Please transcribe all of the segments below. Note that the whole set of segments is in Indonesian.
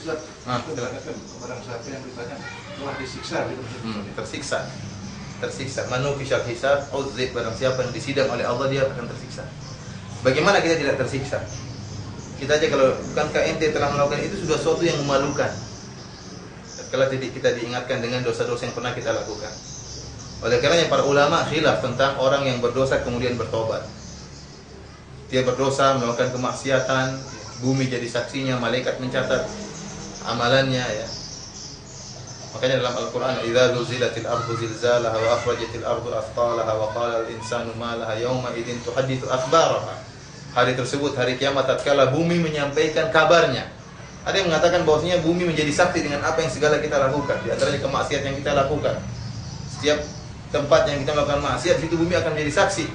Ustaz, mengatakan barang siapa yang ditanya telah disiksa gitu. Tersiksa. Manufishal hisab, uzib, barang siapa yang disidang oleh Allah dia akan tersiksa. Bagaimana kita tidak tersiksa? Kita aja kalau bukankah ente telah melakukan itu sudah sesuatu yang memalukan. Kalau kita diingatkan dengan dosa-dosa yang pernah kita lakukan. Oleh karenanya para ulama khilaf tentang orang yang berdosa kemudian bertobat. Dia berdosa melakukan kemaksiatan, bumi jadi saksinya, malaikat mencatat amalannya ya. Makanya dalam Al-Qur'an idza zulzilatil ardu zilzalaha wa akhrajatil ardu athqalaha wa qala al-insanu ma laha yawma idzin tuhadditsu akhbaraha. Hari tersebut hari kiamat tatkala bumi menyampaikan kabarnya. Ada yang mengatakan bahwasanya bumi menjadi saksi dengan apa yang segala kita lakukan, di antaranya kemaksiatan yang kita lakukan. Setiap tempat yang kita melakukan maksiat itu bumi akan menjadi saksi.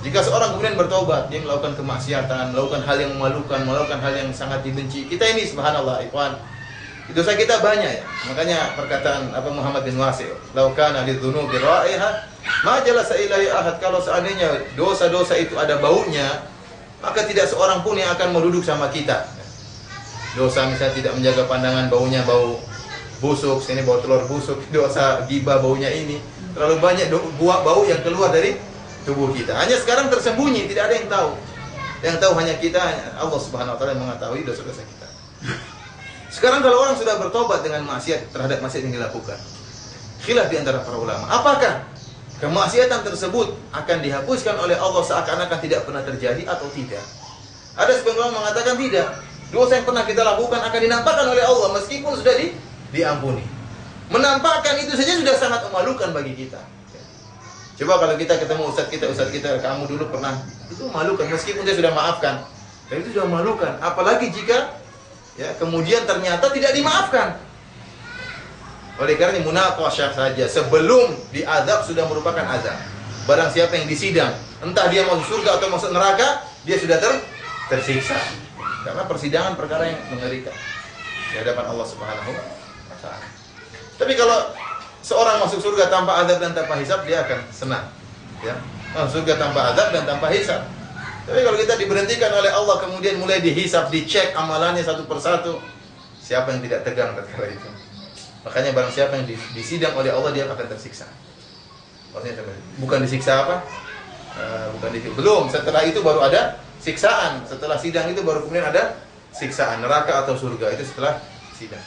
Jika seorang kemudian bertobat, dia melakukan kemaksiatan, melakukan hal yang memalukan, melakukan hal yang sangat dibenci. Kita ini subhanallah, ikhwan, dosa kita banyak ya. Makanya perkataan Muhammad bin Wasi', "Lau kana lidzunubi ra'iha, ma jalasa ilaihi ahad." Kalau seandainya dosa-dosa itu ada baunya, maka tidak seorang pun yang akan duduk sama kita. Dosa misalnya tidak menjaga pandangan, baunya bau busuk, sini bau telur busuk, dosa ghibah baunya ini. Terlalu banyak buah bau yang keluar dari tubuh kita. Hanya sekarang tersembunyi, tidak ada yang tahu. Yang tahu hanya kita, Allah Subhanahu wa taala yang mengetahui dosa-dosa kita. Sekarang kalau orang sudah bertobat dengan maksiat terhadap maksiat yang dilakukan, khilaf di antara para ulama, apakah kemaksiatan tersebut akan dihapuskan oleh Allah seakan-akan tidak pernah terjadi atau tidak? Ada sebagian ulama mengatakan tidak. Dosa yang pernah kita lakukan akan dinampakkan oleh Allah meskipun sudah diampuni. Menampakkan itu saja sudah sangat memalukan bagi kita. Coba kalau kita ketemu ustaz kita, kamu dulu pernah, itu memalukan meskipun dia sudah maafkan. Dan itu sudah memalukan, apalagi jika ya kemudian ternyata tidak dimaafkan. Oleh karena munaqasyah saja sebelum diazab sudah merupakan azab. Barang siapa yang disidang, entah dia masuk surga atau masuk neraka, dia sudah tersiksa. Karena persidangan perkara yang mengerikan di hadapan Allah Subhanahu wa taala. Tapi kalau seorang masuk surga tanpa azab dan tanpa hisab, dia akan senang. Ya, masuk surga tanpa azab dan tanpa hisab. Tapi kalau kita diberhentikan oleh Allah kemudian mulai dihisab, dicek amalannya satu persatu, siapa yang tidak tegang tatkala itu? Makanya barang siapa yang disidang oleh Allah dia akan tersiksa. Maksudnya bukan disiksa apa? Belum, setelah itu baru ada siksaan. Setelah sidang itu baru kemudian ada siksaan, neraka atau surga, itu setelah sidang.